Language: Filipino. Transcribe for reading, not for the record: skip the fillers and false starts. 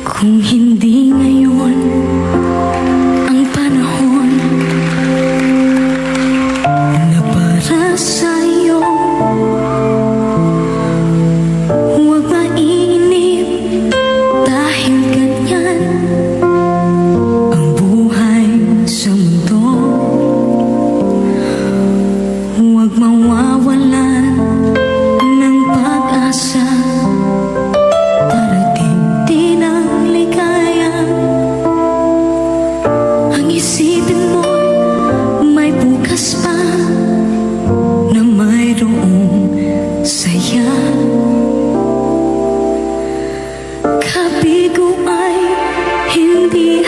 Kung hindi ngayon ang panahon na para sa'yo, huwag mainip dahil ganyan ang buhay sa mundo. Huwag mawawalan ng pag-asa. Isipin mo, may bukas pa na mayroong saya. Kabigo ay hindi